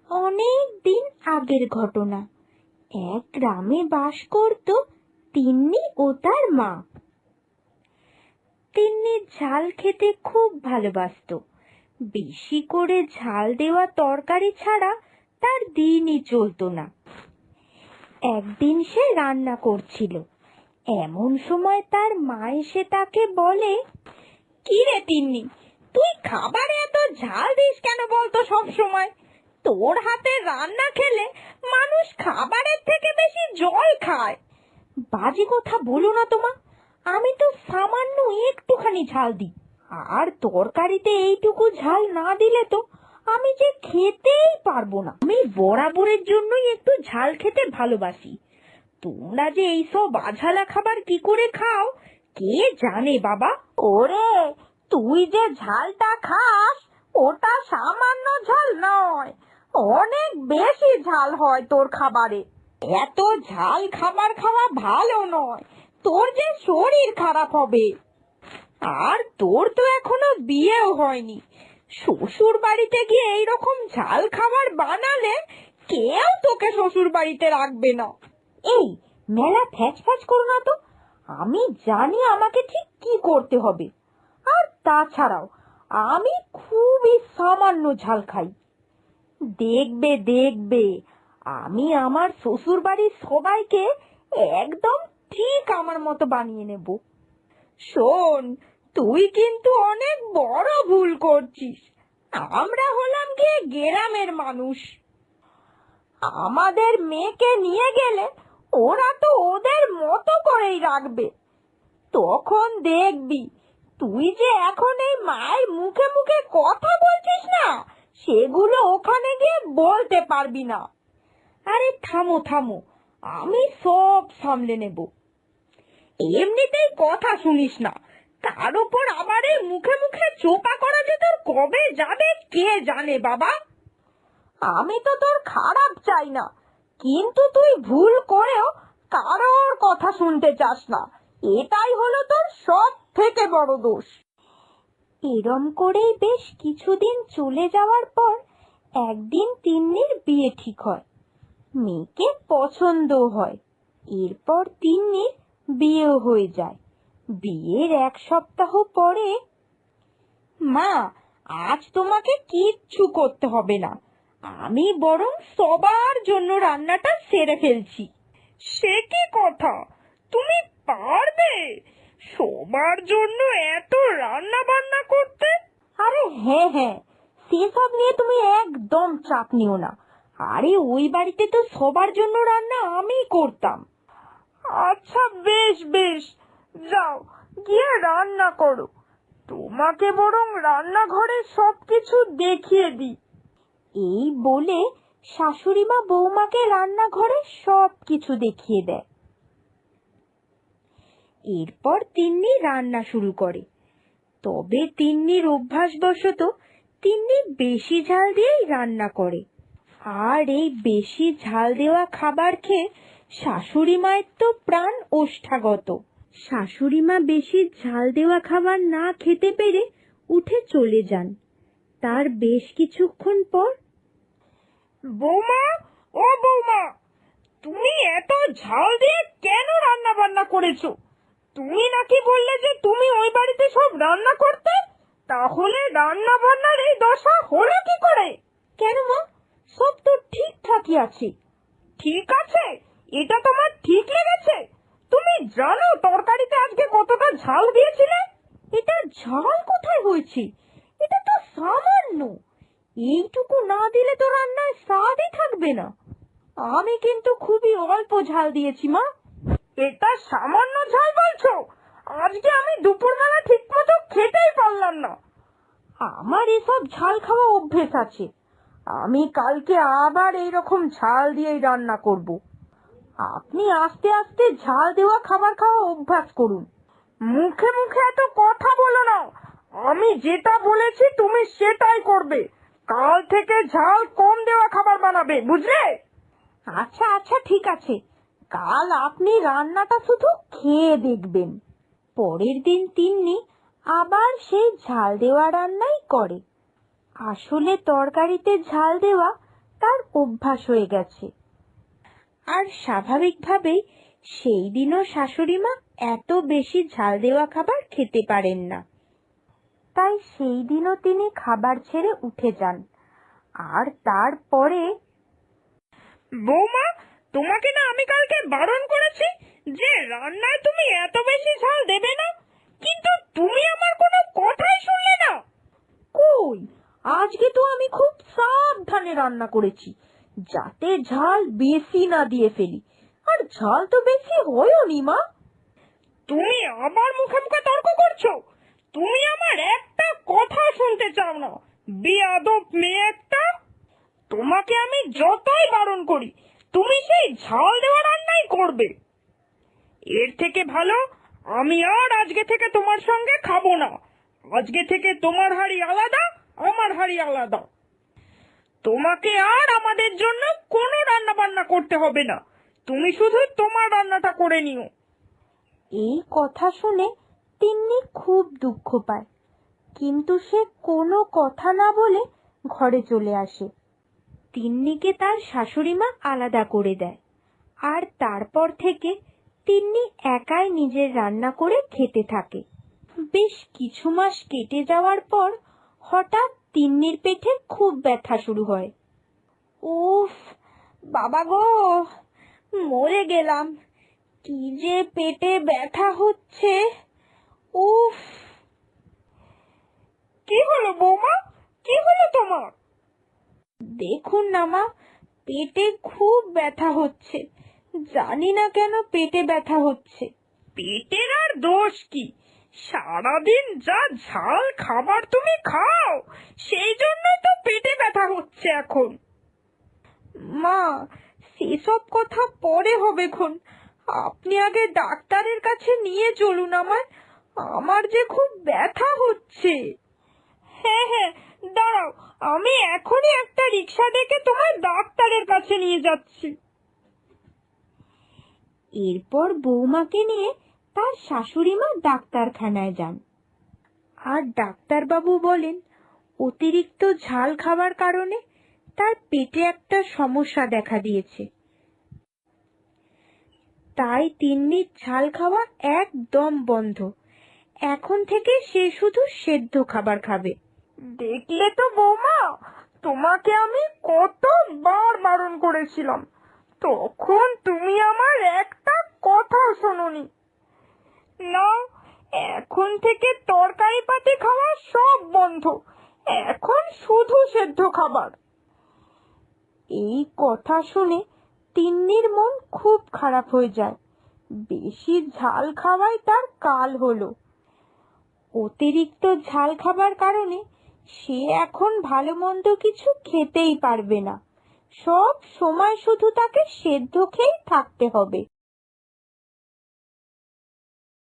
অনেক দিন আগের ঘটনা। এক গ্রামে বাস করত তিন্নি ও তার মা। তিন্নি ঝাল খেতে খুব ভালোবাসতো। বেশি করে ঝাল দেওয়া তরকারি ছাড়া তার দিনই চলতো না। একদিন সে রান্না করছিল, এমন সময় তার মা এসে তাকে বলে, কি রে তিন্নি, তুই খাবারে এত ঝাল দিস কেন বলতো সব সময়? তোর হাতে রান্না খেলে মানুষ খাবারের থেকে বেশি জল খায়। বাজে কথা বলো না তোমা, আমি তো সামান্য একটুখানি ঝাল দিই, আর তরকারিতে এইটুকু ঝাল না দিলে তো আমি যে খেতেই পারবো না। আমি বরাবরের জন্যই একটু ঝাল খেতে ভালোবাসি। তোমরা যে এইসব আঝালা খাবার কি করে খাও কে জানে বাবা। ওরে, তুই যে ঝালটা খাস ওটা সামান্য ঝাল নয়, অনেক বেশি ঝাল হয় তোর খাবারে। এত ঝাল খাবার খাওয়া ভালো নয়, তোর যে শরীর খারাপ হবে। আর তোর তো এখনো বিয়েও হয়নি, শ্বশুর বাড়িতে গিয়ে এইরকম ঝাল খাবার বানালে কেউ তোকে শ্বশুর বাড়িতে রাখবে না। এই মেলা ফ্যাচ ফ্যাচ করো না তো, আমি জানি আমাকে ঠিক কি করতে হবে। আর তাছাড়াও আমি খুবই সামান্য ঝাল খাই। দেখবে দেখবে, আমি আমার শ্বশুর বাড়ির সবাইকে একদম ঠিক আমার মতো বানিয়ে নেব। শোন, তুই কিন্তু অনেক বড় ভুল করছিস। আমরা হলাম গিয়ে গ্রামের মানুষ, আমাদের মেয়েকে নিয়ে গেলে ওরা তো ওদের মতো করেই রাখবে। তখন দেখবি তুই যে এখন এই মায়ের মুখে মুখে কথা বলছিস না, সেগুলো ওখানে গিয়ে বলতে পারবি না। আরে থামো থামো, আমি সব সামলে নেব। এমনিতেই কথা শুনিস না, তার উপর আবার এই মুখে মুখে চোপা করা যে তোর কবে যাবে কে জানে বাবা। আমি তো তোর খারাপ চাই না, কিন্তু তুই ভুল করেও কারোর কথা শুনতে চাস না, এটাই হলো তোর সব থেকে বড় দোষ। এরম করেই বেশ কিছুদিন চলে যাওয়ার পর একদিন তিন্নির বিয়ে ঠিক হয়। মেয়েকে পছন্দ হয়। এরপর তিন্নির বিয়েও হয়ে যায়। বিয়ের 1 সপ্তাহ পরে, মা, আজ তোমাকে কিচ্ছু করতে হবে না, আমি বরং সবার জন্য রান্নাটা সেরে ফেলছি। সে কি কথা, তুমি পারবে সবার জন্য এত রান্না বান্না করতে? আরে হ্যাঁ হ্যাঁ, সেসব নিয়ে তুমি একদম চাপ নিও না। আরে ওই বাড়িতে তো সবার জন্য রান্না আমিই করতাম। আচ্ছা বেশ বেশ, যাও গিয়ে রান্না করো, তোমাকে বরং রান্নাঘরে সবকিছু দেখিয়ে দিই। এই বলে শাশুড়ি মা বৌমাকে রান্নাঘরে সবকিছু দেখিয়ে দেয়। এরপর তিন্নি রান্না শুরু করে। তবে তিন্নির অভ্যাসবশত তিন্নি বেশি ঝাল দিয়েই রান্না করে। আর এই বেশি ঝাল দেওয়া খাবার খেয়ে শাশুড়ি মায়ের তো প্রাণ ওষ্ঠাগত। শাশুড়ি মা বেশি ঝাল দেওয়া খাবার না খেতে পেরে উঠে চলে যান। তার বেশ কিছুক্ষণ পর, বৌমা, ও বৌমা, তুমি এত ঝাল দিয়ে কেন রান্না বান্না করেছো? তুমি নাকি বললে যে তুমি ওই বাড়িতে সব রান্না করতে, তাহলে রান্না বান্নার এই দশা হলো কি করে? কেন মা, সব তো ঠিকঠাকই আছে। ঠিক আছে, এটা তোমার ঠিক লেগেছে? তুমি জানো তরকারিতে আজকে কতটা ঝাল দিয়েছিলে? এটা ঝাল কোথায় হয়েছে, এটা তো সামান্য, এইটুকু না দিলে তো রান্নায় স্বাদই থাকবে না। আমি কিন্তু খুবই অল্প ঝাল দিয়েছি মা। এটা সামান্য ঝাল বলছো? আজকে আমি দুপুরবেলা ঠিক মতো খেতেই পারলাম না। আমার এসব ঝাল খাওয়া অভ্যেস আছে, আমি কালকে আবার এইরকম ঝাল দিয়েই রান্না করব। আপনি আস্তে আস্তে ঝাল দেওয়া খাবার খাওয়া অভ্যাস করুন। মুখে মুখে এত কথা বলো না, আমি যেটা বলেছি তুমি সেটাই করবে। কাল থেকে ঝাল কম দেওয়া খাবার বানাবে, বুঝলে? আচ্ছা আচ্ছা ঠিক আছে, কাল আপনি রান্নাটা শুধু খেয়ে দেখবেন। পরের দিন তিন্নি আবার সেই ঝাল দেওয়া রান্নাই করে। আসলে তরকারিতে ঝাল দেওয়া তার অভ্যাস হয়ে গেছে। আর স্বাভাবিকভাবেই সেই দিনও শাশুড়ি মা এত বেশি ঝাল দেওয়া খাবার খেতে পারেন না। তাই সেই দিনও তিনি খাবার ছেড়ে উঠে যান। আর তারপরে, বৌমা, তোমাকে না আমি কালকে বারণ করেছি যে রান্নায় তুমি এত বেশি ঝাল দেবে না, কিন্তু তুমি আমার কোনো কথাই শুনলে না। কই, আজকে তো আমি খুব সাবধানে রান্না করেছি যাতে ঝাল বেশি না দিয়ে ফেলি, আর ঝাল তো বেশি হয়নি মা। তুমি আবার মুখে মুখে তর্ক করছো। তুমি আমার একটা কথা শুনতে চাও না, বেয়াদব মেয়ে একটা। তোমাকে আমি যতই বারণ করি তুমি সেই ঝাল দেওয়া রান্নাই করবে। এর থেকে ভালো আমি আর আজকে থেকে তোমার সঙ্গে খাবো না। আজকে থেকে তোমার হাঁড়ি আলাদা, আমার হাঁড়ি আলাদা। তোমাকে আর আমাদের জন্য কোনো রান্না বান্না করতে হবে না, তুমি শুধু তোমার রান্নাটা করে নিও। এই কথা শুনে তিন্নি খুব দুঃখ পায়, কিন্তু সে কোনো কথা না বলে ঘরে চলে আসে। তিন্নিকে তার শাশুড়ি মা আলাদা করে দেয়, আর তারপর থেকে তিন্নি একাই নিজের রান্না করে খেতে থাকে। বেশ কিছু মাস কেটে যাওয়ার পর হঠাৎ তিন্নির পেটে খুব ব্যথা শুরু হয়। উফ বাবা গো, মরে গেলাম, কি যে পেটে ব্যথা হচ্ছে। উফ। কি হলো বৌমা, কি হলো তোমার? দেখুন না মা, পেটে খুব ব্যথা হচ্ছে, জানি না কেন পেটে ব্যথা হচ্ছে। পেটের আর দোষ কি, সারাদিন যা ঝাল খাবার তুমি খাও সেই জন্য তো পেটে ব্যথা হচ্ছে এখন। মা, সেসব কথা পরে হবে খন, আপনি আগে ডাক্তারের কাছে নিয়ে চলুন আমায়, আমার যে খুব ব্যথা হচ্ছে। হ্যাঁ হ্যাঁ, দাঁড়াও, আমি এখনই একটা রিক্সা ডেকে তোমার ডাক্তারের কাছে নিয়ে যাচ্ছি। এরপর বৌমাকে নিয়ে তার শাশুড়ি মা ডাক্তারখানায় যান। আর ডাক্তারবাবু বলেন অতিরিক্ত ঝাল খাওয়ার কারণে তার পেটে একটা সমস্যা দেখা দিয়েছে, তাই তিন্নির ঝাল খাওয়া একদম বন্ধ। এখন থেকে সে শুধু সেদ্ধ খাবার খাবে। দেখলে তো বৌমা, তোমাকে আমি কতবার বারণ করেছিলাম, তখন তুমি আমার একটা কথা শোনোনি। না, এখন থেকে তরকারি পাতি খাওয়া সব বন্ধ, এখন শুধু সেদ্ধ খাবার। এই কথা শুনে তিন্নির মন খুব খারাপ হয়ে যায়। বেশি ঝাল খাওয়াই তার কাল হলো। অতিরিক্ত ঝাল খাবার কারণে সে এখন ভালো মন্দ কিছু খেতেই পারবে না, সব সময় শুধু তাকে সেদ্ধ খেয়েই থাকতে হবে।